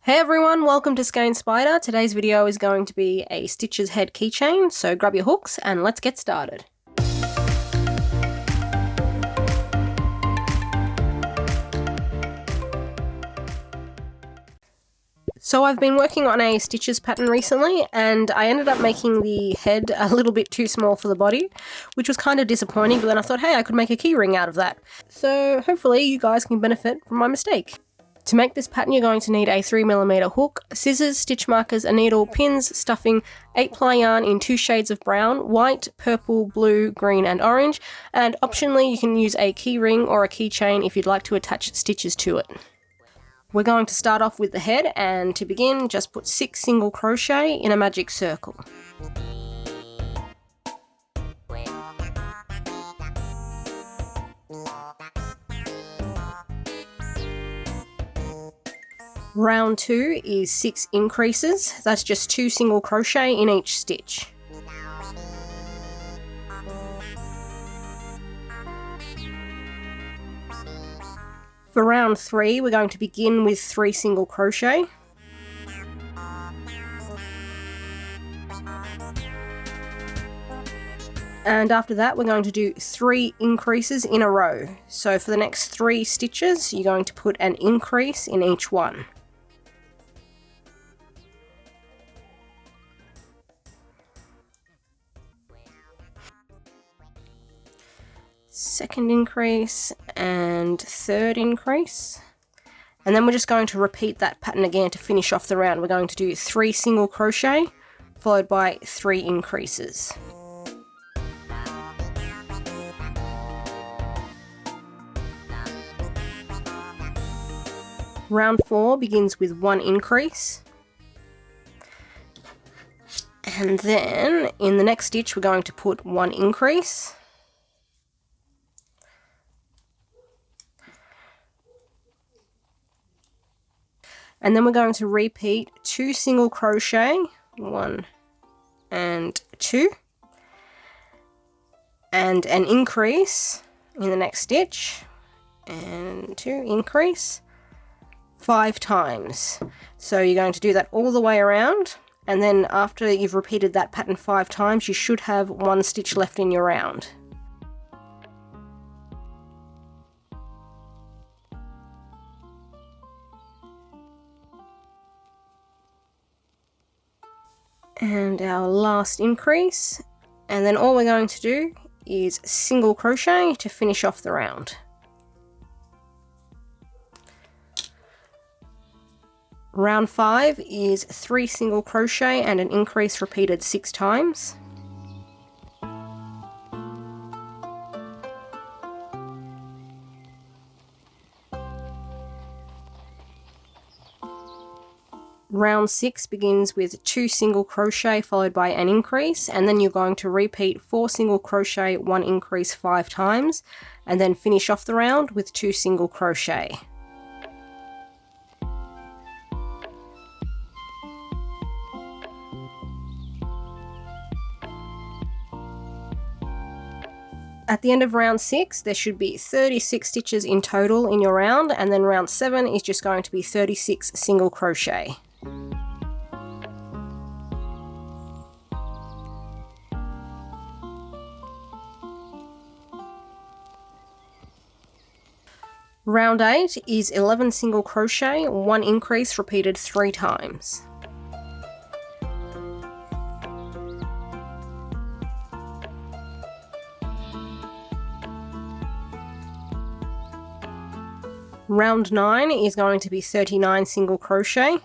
Hey everyone, welcome to Skein Spider. Today's video is going to be a Stitches head keychain, so grab your hooks and let's get started. So I've been working on a Stitches pattern recently and I ended up making the head a little bit too small for the body, which was kind of disappointing, but then I thought, hey, I could make a keyring out of that. So hopefully you guys can benefit from my mistake. To make this pattern, you're going to need a 3mm hook, scissors, stitch markers, a needle, pins, stuffing, 8-ply yarn in 2 shades of brown, white, purple, blue, green and orange, and optionally you can use a keyring or a keychain if you'd like to attach stitches to it. We're going to start off with the head, and to begin just put 6 single crochet in a magic circle. Round 2 is 6 increases, that's just 2 single crochet in each stitch. For round 3 we're going to begin with 3 single crochet. And after that we're going to do 3 increases in a row. So for the next 3 stitches you're going to put an increase in each one. Second increase and third increase, and then we're just going to repeat that pattern again to finish off the round. We're going to do 3 single crochet followed by 3 increases. Round 4 begins with 1 increase, and then in the next stitch we're going to put 1 increase. And then we're going to repeat 2 single crochet, 1 and 2, and an increase in the next stitch, and 2 increase 5 times. So you're going to do that all the way around, and then after you've repeated that pattern 5 times, you should have 1 stitch left in your round. And our last increase, and then all we're going to do is single crochet to finish off the round. Round 5 is 3 single crochet and an increase repeated 6 times. Round 6 begins with 2 single crochet followed by an increase, and then you're going to repeat 4 single crochet, 1 increase 5 times, and then finish off the round with 2 single crochet. At the end of round 6 there should be 36 stitches in total in your round, and then round 7 is just going to be 36 single crochet. Round 8 is 11 single crochet, 1 increase repeated 3 times. Round 9 is going to be 39 single crochet.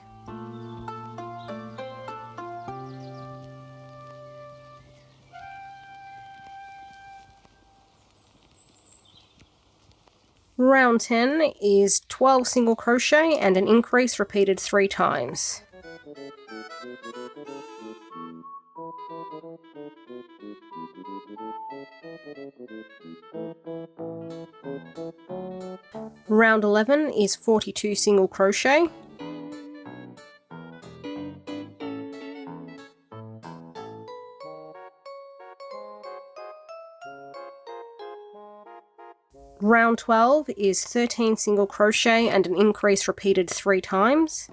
Round 10 is 12 single crochet and an increase repeated 3 times. Round 11 is 42 single crochet. Round 12 is 13 single crochet and an increase repeated 3 times.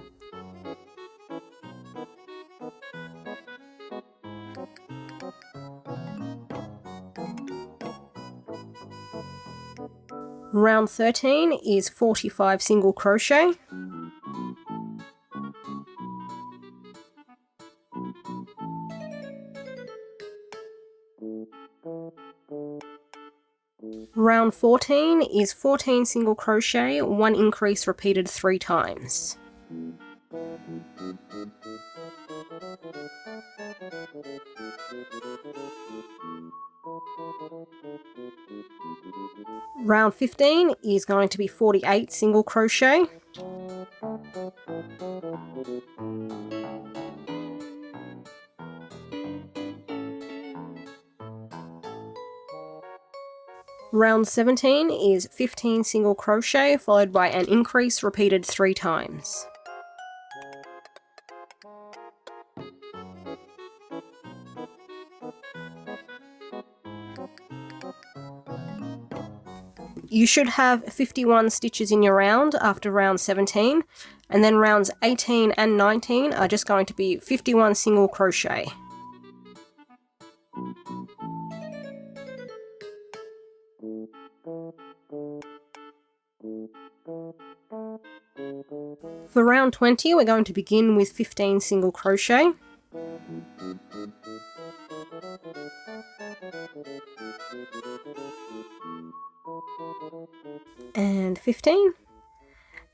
Round 13 is 45 single crochet. Round 14 is 14 single crochet, 1 increase repeated 3 times. Round 15 is going to be 48 single crochet. Round 17 is 15 single crochet followed by an increase repeated 3 times. You should have 51 stitches in your round after round 17, and then rounds 18 and 19 are just going to be 51 single crochet. For round 20, we're going to begin with 15 single crochet. And 15.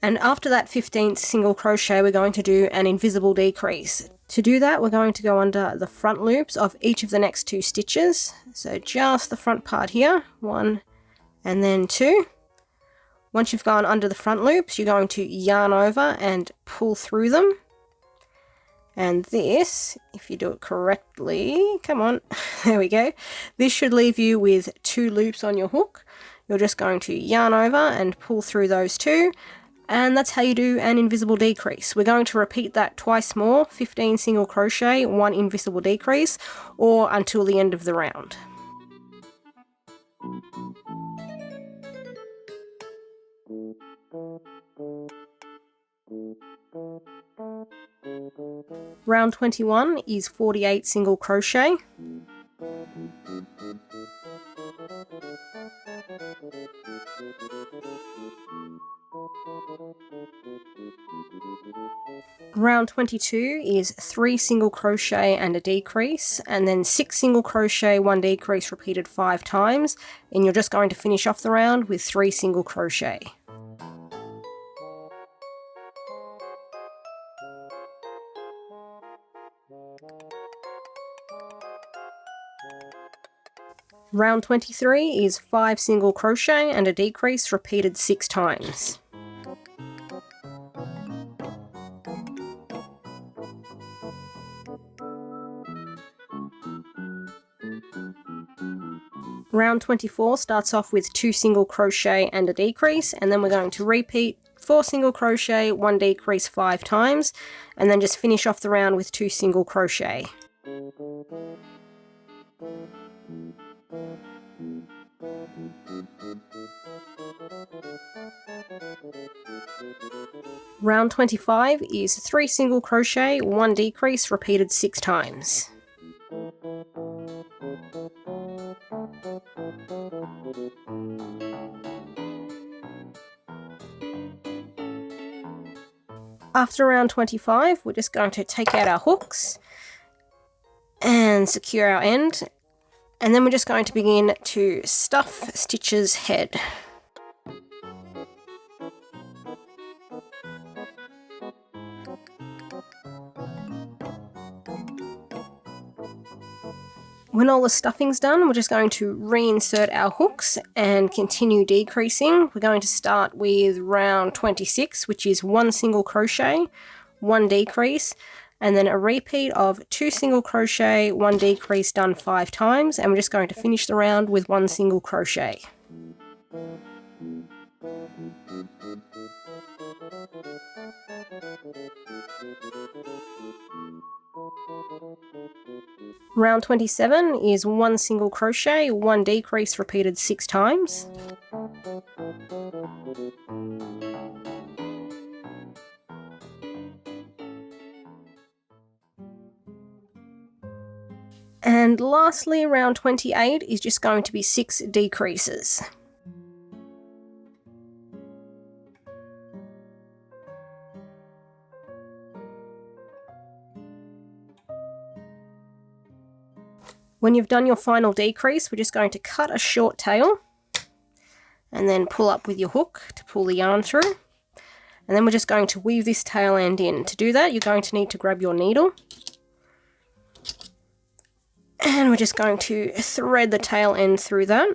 And after that 15th single crochet, we're going to do an invisible decrease. To do that, we're going to go under the front loops of each of the next 2 stitches. So just the front part here, 1 and then 2. Once you've gone under the front loops, you're going to yarn over and pull through them. And this, if you do it correctly, come on, there we go. This should leave you with 2 loops on your hook. You're just going to yarn over and pull through those 2. And that's how you do an invisible decrease. We're going to repeat that twice more, 15 single crochet, 1 invisible decrease, or until the end of the round. Round 21 is 48 single crochet. Round 22 is 3 single crochet and a decrease, and then 6 single crochet, 1 decrease repeated 5 times, and you're just going to finish off the round with 3 single crochet. Round 23 is 5 single crochet and a decrease repeated 6 times. Round 24 starts off with 2 single crochet and a decrease, and then we're going to repeat 4 single crochet, 1 decrease 5 times, and then just finish off the round with 2 single crochet. Round 25 is 3 single crochet, 1 decrease repeated 6 times. After round 25, we're just going to take out our hooks and secure our end, and then we're just going to begin to stuff Stitch's head. When all the stuffing's done, we're just going to reinsert our hooks and continue decreasing. We're going to start with round 26, which is 1 single crochet, 1 decrease, and then a repeat of 2 single crochet, 1 decrease done 5 times, and we're just going to finish the round with 1 single crochet. Round 27 is 1 single crochet, 1 decrease repeated 6 times. And lastly, round 28 is just going to be 6 decreases. When you've done your final decrease, we're just going to cut a short tail and then pull up with your hook to pull the yarn through. And then we're just going to weave this tail end in. To do that, you're going to need to grab your needle. And we're just going to thread the tail end through that.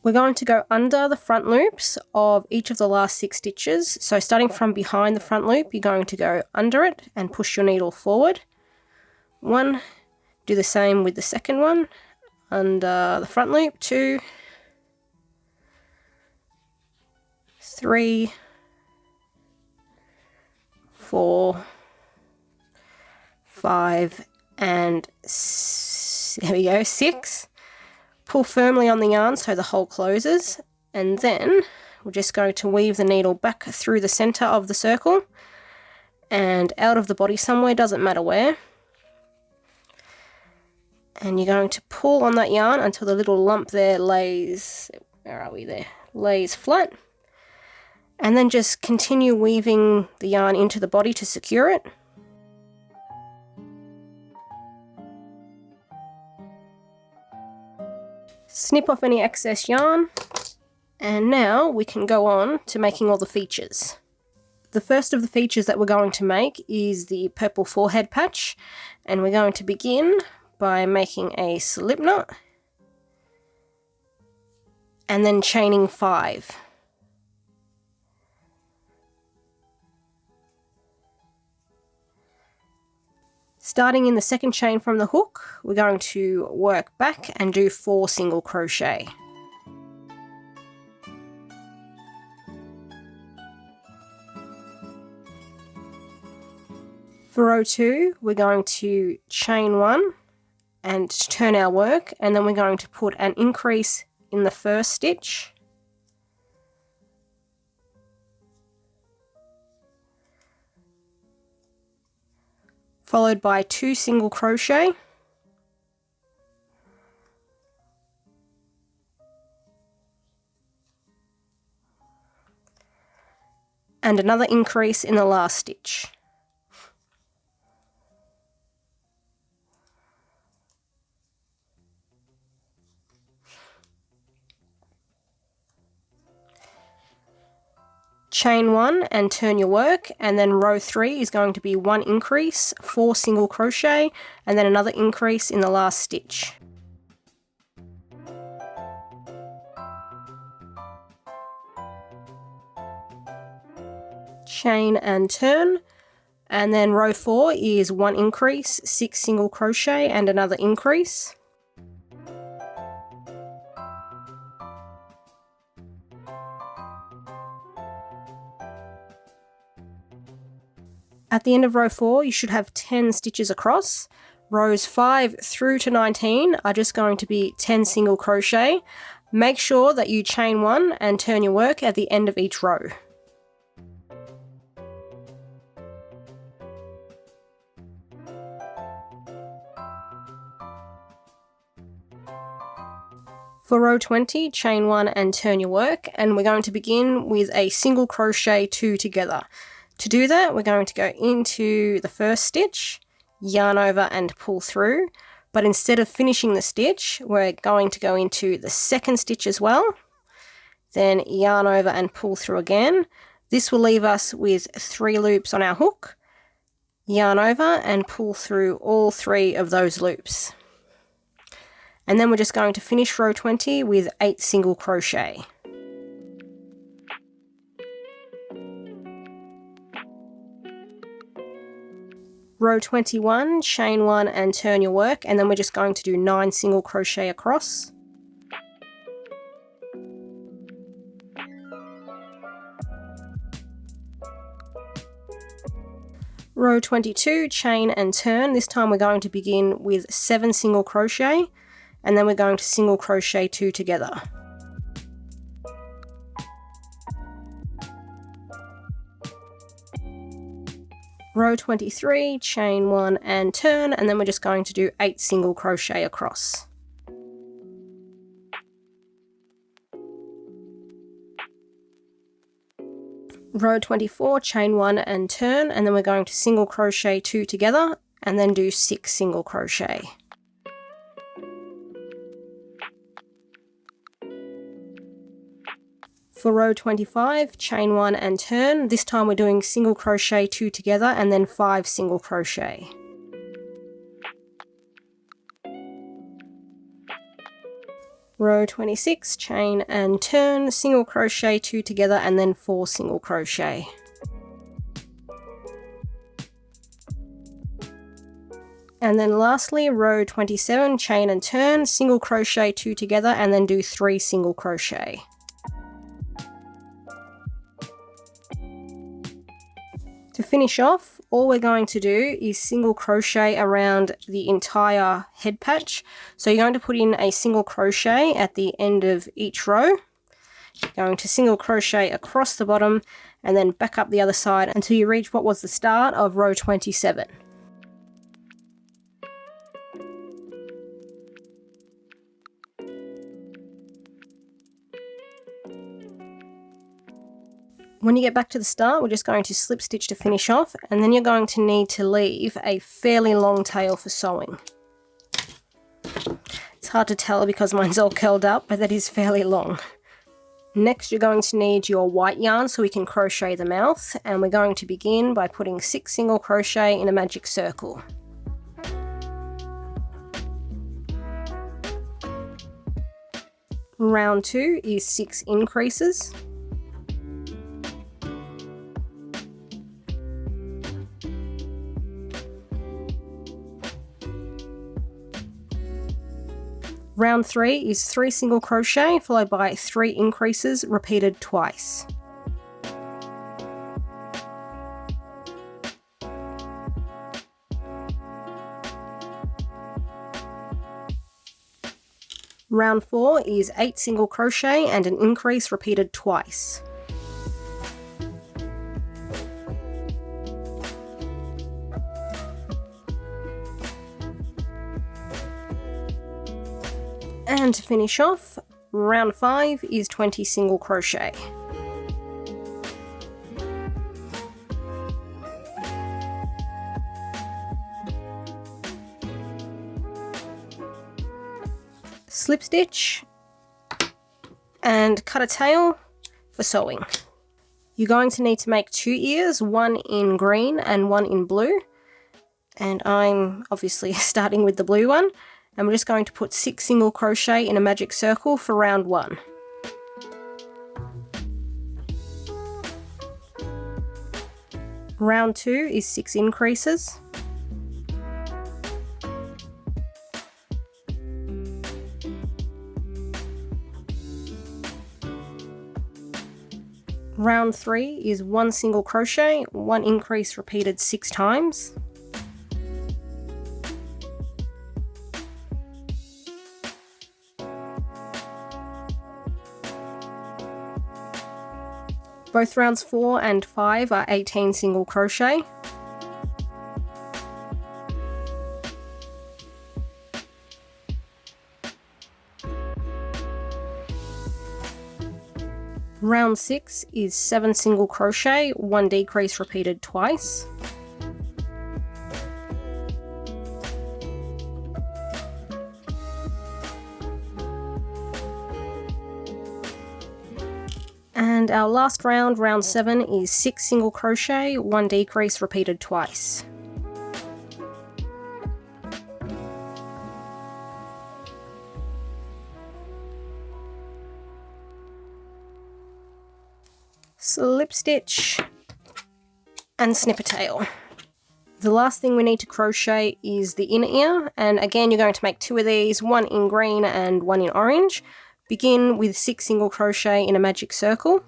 We're going to go under the front loops of each of the last 6 stitches. So starting from behind the front loop, you're going to go under it and push your needle forward. 1, do the same with the second one, under the front loop, 2, 3, 4, 5, and there we go, 6. Pull firmly on the yarn so the hole closes, and then we're just going to weave the needle back through the center of the circle and out of the body somewhere, doesn't matter where. And you're going to pull on that yarn until the little lump there lays, where are we there, lays flat. And then just continue weaving the yarn into the body to secure it. Snip off any excess yarn, and now we can go on to making all the features. The first of the features that we're going to make is the purple forehead patch, and we're going to begin by making a slip knot and then chaining 5. Starting in the second chain from the hook, we're going to work back and do 4 single crochet. For row 2, we're going to chain 1 and turn our work, and then we're going to put an increase in the first stitch, followed by 2 single crochet, and another increase in the last stitch. Chain 1 and turn your work, and then row 3 is going to be 1 increase, 4 single crochet, and then another increase in the last stitch. Chain and turn, and then row 4 is 1 increase, 6 single crochet, and another increase. At the end of row 4, you should have 10 stitches across. Rows 5 through to 19 are just going to be 10 single crochet. Make sure that you chain 1 and turn your work at the end of each row. For row 20, chain 1 and turn your work, and we're going to begin with a single crochet 2 together. To do that, we're going to go into the first stitch, yarn over and pull through, but instead of finishing the stitch, we're going to go into the second stitch as well, then yarn over and pull through again. This will leave us with 3 loops on our hook, yarn over and pull through all 3 of those loops. And then we're just going to finish row 20 with 8 single crochet. Row 21, chain 1 and turn your work, and then we're just going to do 9 single crochet across. Row 22, chain and turn. This time we're going to begin with 7 single crochet, and then we're going to single crochet 2 together. Row 23, chain 1 and turn, and then we're just going to do 8 single crochet across. Row 24, chain 1 and turn, and then we're going to single crochet 2 together, and then do 6 single crochet. For row 25, chain 1 and turn. This time we're doing single crochet 2 together and then 5 single crochet. Row 26, chain and turn, single crochet 2 together and then 4 single crochet. And then lastly, row 27, chain and turn, single crochet 2 together and then do 3 single crochet. To finish off, all we're going to do is single crochet around the entire head patch. So you're going to put in a single crochet at the end of each row. You're going to single crochet across the bottom and then back up the other side until you reach what was the start of row 27. When you get back to the start, we're just going to slip stitch to finish off, and then you're going to need to leave a fairly long tail for sewing. It's hard to tell because mine's all curled up, but that is fairly long. Next, you're going to need your white yarn so we can crochet the mouth, and we're going to begin by putting 6 single crochet in a magic circle. Round 2 is 6 increases. Round 3 is 3 single crochet followed by 3 increases repeated twice. Round 4 is 8 single crochet and an increase repeated twice. And to finish off, round 5 is 20 single crochet. Slip stitch and cut a tail for sewing. You're going to need to make 2 ears, one in green and one in blue. And I'm obviously starting with the blue one. And we're just going to put 6 single crochet in a magic circle for round 1. Round 2 is 6 increases. Round 3 is 1 single crochet, 1 increase repeated 6 times. Both rounds 4 and 5 are 18 single crochet. Round 6 is 7 single crochet, 1 decrease repeated twice. And our last round, round 7, is 6 single crochet, 1 decrease repeated twice. Slip stitch and snip a tail. The last thing we need to crochet is the inner ear, and again you're going to make 2 of these, one in green and one in orange. Begin with 6 single crochet in a magic circle.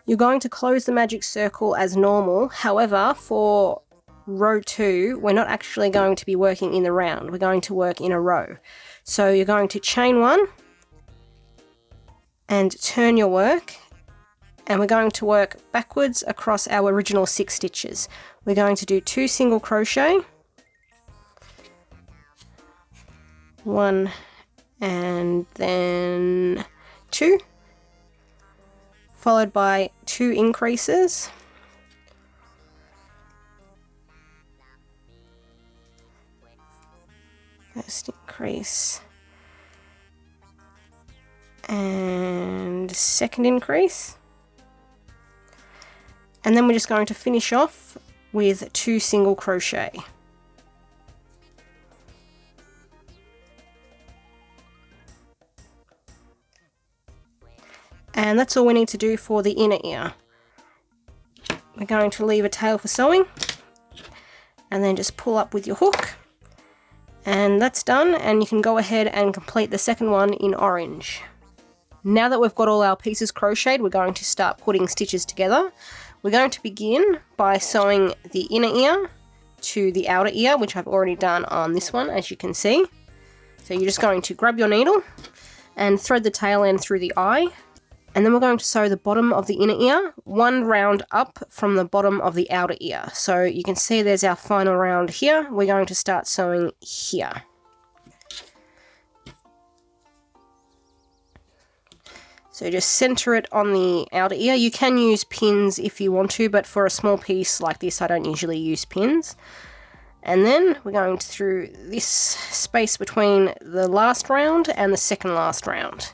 You're going to close the magic circle as normal, however for row 2 we're not actually going to be working in the round, we're going to work in a row. So you're going to chain 1 and turn your work, and we're going to work backwards across our original 6 stitches. We're going to do 2 single crochet, 1 and then 2, followed by 2 increases, First increase and second increase, and then we're just going to finish off with 2 single crochet. And that's all we need to do for the inner ear. We're going to leave a tail for sewing and then just pull up with your hook, and that's done, and you can go ahead and complete the second one in orange. Now that we've got all our pieces crocheted, we're going to start putting stitches together. We're going to begin by sewing the inner ear to the outer ear, which I've already done on this one, as you can see. So you're just going to grab your needle and thread the tail end through the eye, and then we're going to sew the bottom of the inner ear 1 round up from the bottom of the outer ear. So you can see there's our final round here. We're going to start sewing here. So just center it on the outer ear. You can use pins if you want to, but for a small piece like this, I don't usually use pins. And then we're going through this space between the last round and the second last round.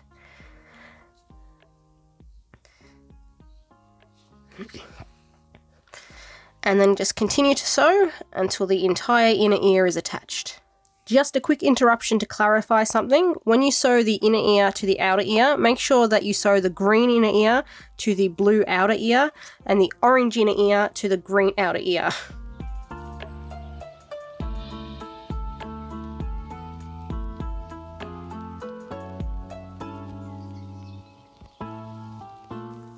And then just continue to sew until the entire inner ear is attached. Just a quick interruption to clarify something. When you sew the inner ear to the outer ear, make sure that you sew the green inner ear to the blue outer ear and the orange inner ear to the green outer ear.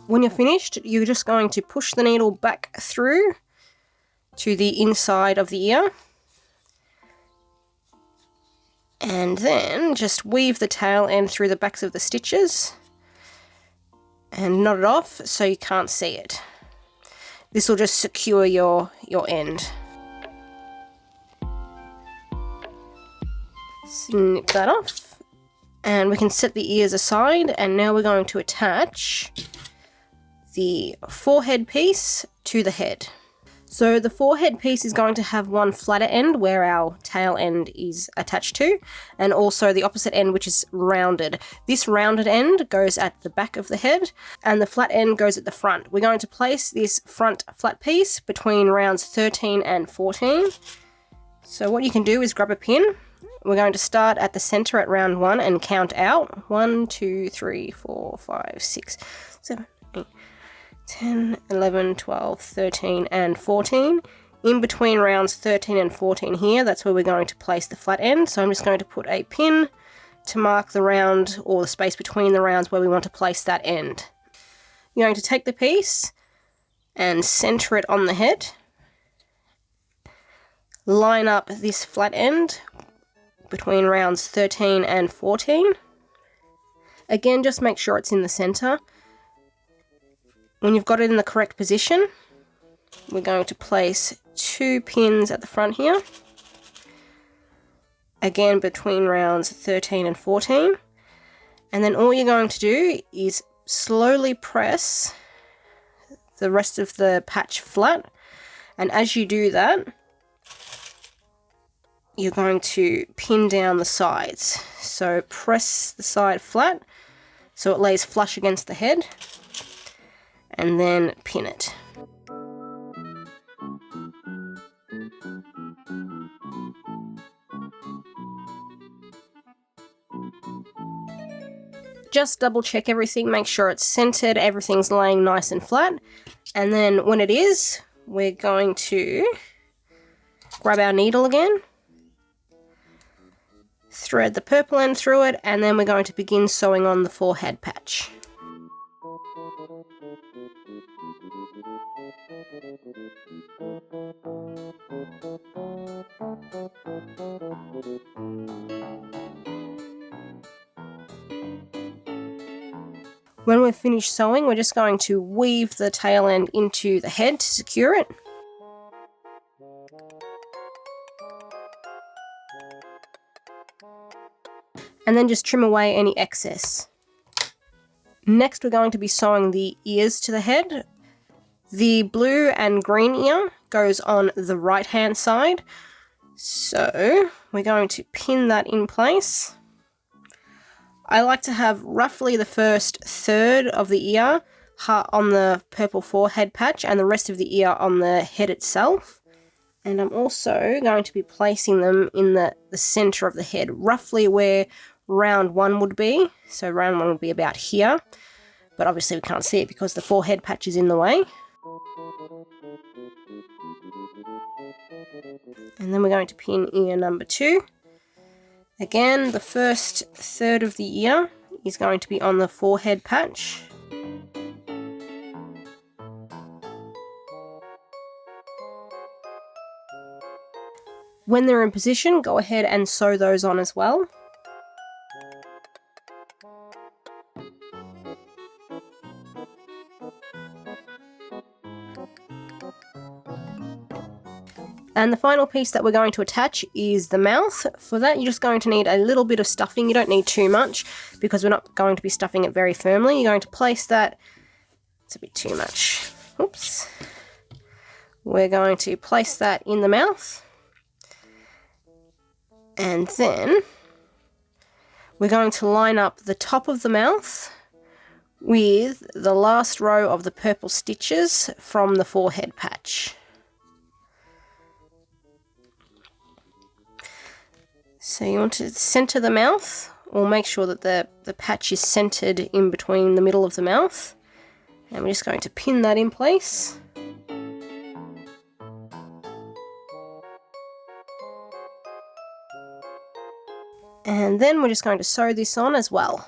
When you're finished, you're just going to push the needle back through to the inside of the ear, and then just weave the tail end through the backs of the stitches and knot it off so you can't see it. This will just secure your end. Snip that off, and we can set the ears aside, and now we're going to attach the forehead piece to the head. So the forehead piece is going to have one flatter end where our tail end is attached to, and also the opposite end, which is rounded. This rounded end goes at the back of the head and the flat end goes at the front. We're going to place this front flat piece between rounds 13 and 14. So what you can do is grab a pin. We're going to start at the center at round 1 and count out 1, 2, 3, 4, 5, 6, 7, 8, 10, 11, 12, 13 and 14. In between rounds 13 and 14 here, that's where we're going to place the flat end. So I'm just going to put a pin to mark the round or the space between the rounds where we want to place that end. You're going to take the piece and center it on the head. Line up this flat end between rounds 13 and 14. Again, just make sure it's in the center. When you've got it in the correct position, we're going to place 2 pins at the front here. Again, between rounds 13 and 14. And then all you're going to do is slowly press the rest of the patch flat. And as you do that, you're going to pin down the sides. So press the side flat so it lays flush against the head, and then pin it. Just double check everything, make sure it's centered, everything's laying nice and flat, and then when it is, we're going to grab our needle again, thread the purple end through it, and then we're going to begin sewing on the forehead patch. When we're finished sewing, we're just going to weave the tail end into the head to secure it. And then just trim away any excess. Next, we're going to be sewing the ears to the head. The blue and green ear goes on the right hand side. So we're going to pin that in place. I like to have roughly the first third of the ear on the purple forehead patch and the rest of the ear on the head itself. And I'm also going to be placing them in the center of the head, roughly where round one would be. So round one would be about here, but obviously we can't see it because the forehead patch is in the way. And then we're going to pin ear number 2. Again, the first third of the ear is going to be on the forehead patch. When they're in position, go ahead and sew those on as well. And the final piece that we're going to attach is the mouth. For that, you're just going to need a little bit of stuffing. You don't need too much because we're not going to be stuffing it very firmly. You're going to place that, it's a bit too much. Oops. We're going to place that in the mouth. And then we're going to line up the top of the mouth with the last row of the purple stitches from the forehead patch. So you want to center the mouth, or make sure that the patch is centered in between the middle of the mouth. And we're just going to pin that in place. And then we're just going to sew this on as well.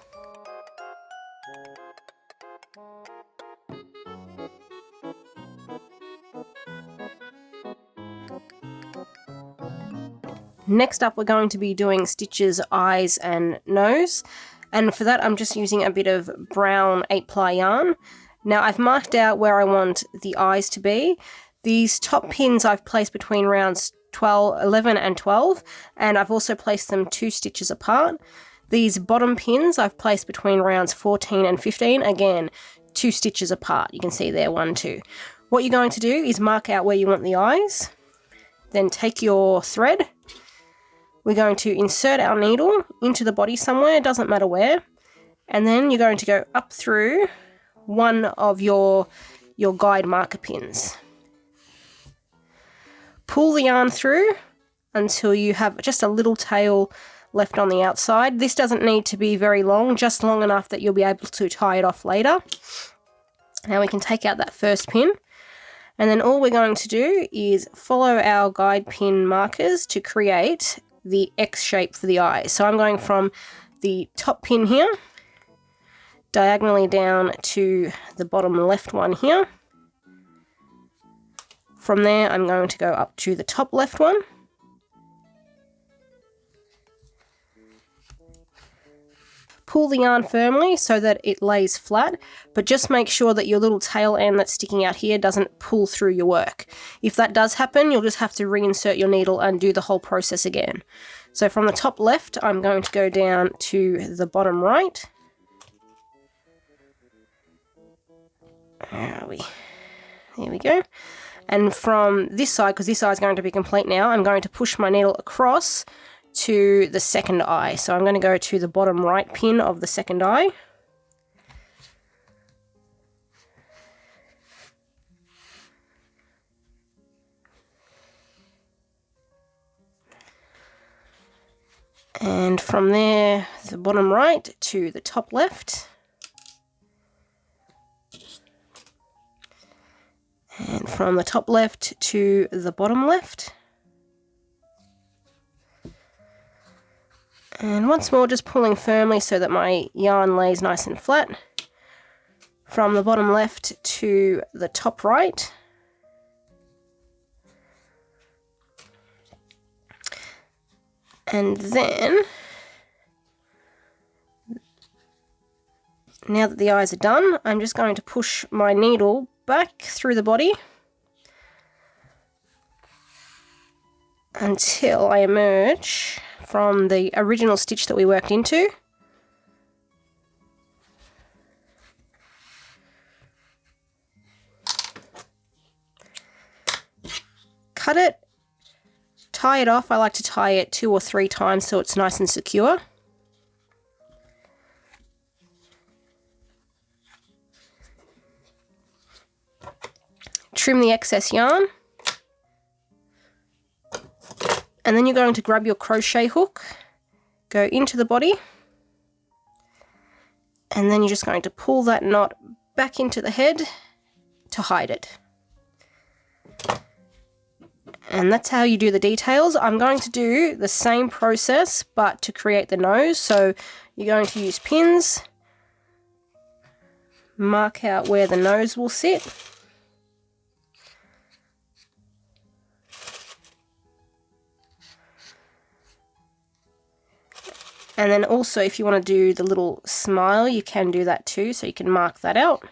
Next up, we're going to be doing stitches, eyes and nose. And for that, I'm just using a bit of brown 8-ply yarn. Now I've marked out where I want the eyes to be. These top pins I've placed between rounds 11 and 12, and I've also placed them 2 stitches apart. These bottom pins I've placed between rounds 14 and 15, again, 2 stitches apart. You can see there, 1, 2. What you're going to do is mark out where you want the eyes, then take your thread. We're going to insert our needle into the body somewhere, it doesn't matter where, and then you're going to go up through one of your guide marker pins. Pull the yarn through until you have just a little tail left on the outside. This doesn't need to be very long, just long enough that you'll be able to tie it off later. Now we can take out that first pin, and then all we're going to do is follow our guide pin markers to create the X shape for the eye. So I'm going from the top pin here, diagonally down to the bottom left one here. From there, I'm going to go up to the top left one. Pull the yarn firmly so that it lays flat, but just make sure that your little tail end that's sticking out here doesn't pull through your work. If that does happen, you'll just have to reinsert your needle and do the whole process again. So from the top left, I'm going to go down to the bottom right. Where are we? There we go. And from this side, because this side is going to be complete now, I'm going to push my needle across to the second eye. So I'm going to go to the bottom right pin of the second eye. And from there, the bottom right to the top left. And from the top left to the bottom left. And once more, just pulling firmly so that my yarn lays nice and flat. From the bottom left to the top right. And then, now that the eyes are done, I'm just going to push my needle back through the body until I emerge from the original stitch that we worked into. Cut it, tie it off. I like to tie it 2 or 3 times so it's nice and secure. Trim the excess yarn. And then you're going to grab your crochet hook, go into the body, and then you're just going to pull that knot back into the head to hide it. And that's how you do the details. I'm going to do the same process but to create the nose. So you're going to use pins, mark out where the nose will sit. And then also if you want to do the little smile, you can do that too, so you can mark that out.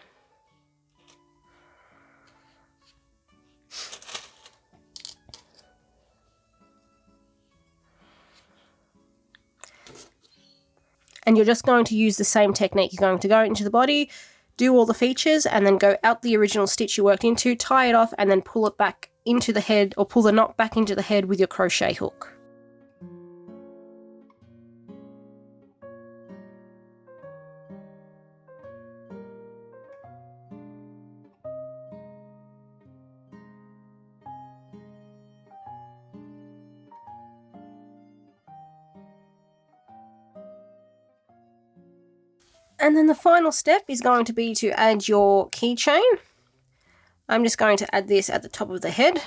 And you're just going to use the same technique. You're going to go into the body, do all the features, and then go out the original stitch you worked into, tie it off, and then pull it back into the head, or pull the knot back into the head with your crochet hook. And then the final step is going to be to add your keychain. I'm just going to add this at the top of the head.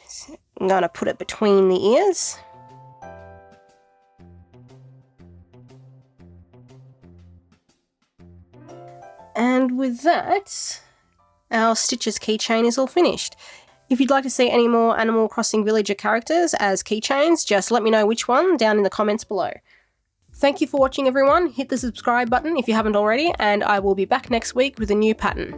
So I'm going to put it between the ears. And with that, our Stitches keychain is all finished. If you'd like to see any more Animal Crossing Villager characters as keychains, just let me know which one down in the comments below. Thank you for watching everyone, hit the subscribe button if you haven't already, and I will be back next week with a new pattern.